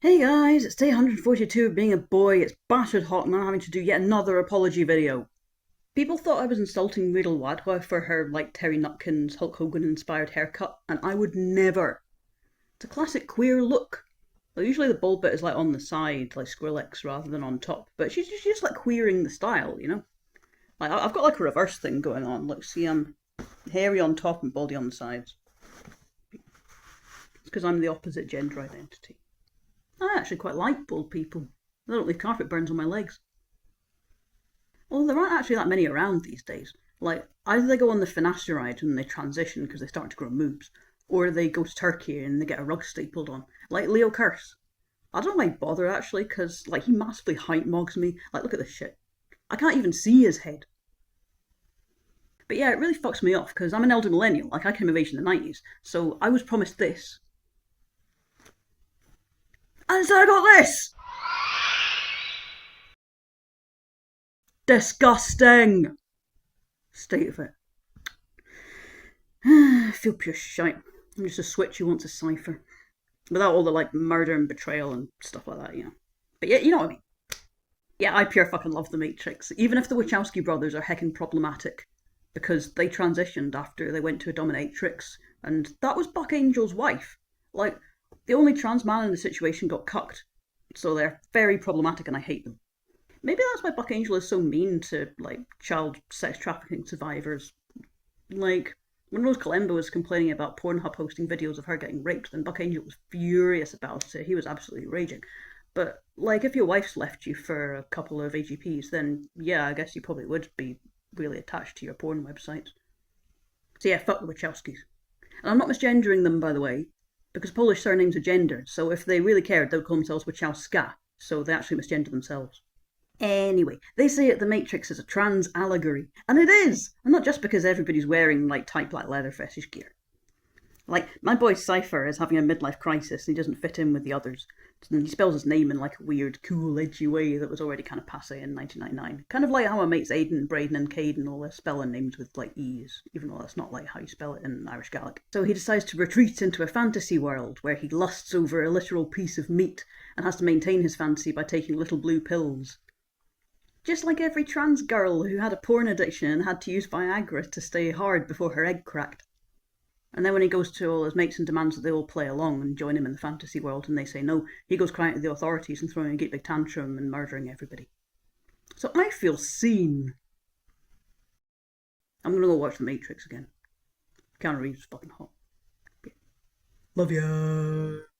Hey guys, it's day 142 of being a boy. It's battered hot and I'm having to do yet another apology video. People thought I was insulting Rachel Wadhwa for her like Terry Nutkin's Hulk Hogan inspired haircut, and I would never. It's a classic queer look. Well, usually the bald bit is like on the side, like Skrillex, rather than on top. But she's just like queering the style. Like I've got like a reverse thing going on. Look, see, I'm hairy on top and baldy on the sides. It's because I'm the opposite gender identity. I actually quite like bald people. They don't leave carpet burns on my legs. Well, there aren't actually that many around these days. Like, either they go on the finasteride and they transition because they start to grow moobs, or they go to Turkey and they get a rug stapled on. Like Leo Curse. I don't like bother actually, because like he massively heightmogs me. Like, look at this shit. I can't even see his head. But yeah, it really fucks me off because I'm an elder millennial. Like, I came of age in the 90s, so I was promised this. And so I got this! Disgusting! State of it. I feel pure shite. I'm just a switch who wants a cipher. Without all the like murder and betrayal and stuff like that. But yeah, you know what I mean. Yeah, I pure fucking love The Matrix. Even if the Wachowski brothers are heckin' problematic. Because they transitioned after they went to a dominatrix, and that was Buck Angel's wife. Like, the only trans man in the situation got cucked. So they're very problematic and I hate them. Maybe that's why Buck Angel is so mean to like child sex trafficking survivors. Like when Rose Kalemba was complaining about Pornhub posting videos of her getting raped, then Buck Angel was furious about it. He was absolutely raging. But like if your wife's left you for a couple of AGPs, then yeah, I guess you probably would be really attached to your porn websites. So yeah, fuck the Wachowskis. And I'm not misgendering them, by the way, because Polish surnames are gendered, so if they really cared, they would call themselves Wachowska, so they actually misgender themselves. Anyway, they say that The Matrix is a trans allegory, and it is! And not just because everybody's wearing like tight black leather fetish gear. Like, my boy Cypher is having a midlife crisis and he doesn't fit in with the others. And he spells his name in like a weird, cool, edgy way that was already kind of passe in 1999. Kind of like how my mates Aiden, Braden, and Caden all their spelling names with like E's, even though that's not like how you spell it in Irish Gaelic. So he decides to retreat into a fantasy world where he lusts over a literal piece of meat and has to maintain his fantasy by taking little blue pills. Just like every trans girl who had a porn addiction and had to use Viagra to stay hard before her egg cracked. And then when he goes to all his mates and demands that they all play along and join him in the fantasy world and they say no, he goes crying to the authorities and throwing a great big tantrum and murdering everybody. So I feel seen. I'm gonna go watch The Matrix again. Keanu Reeves is fucking hot. Love ya.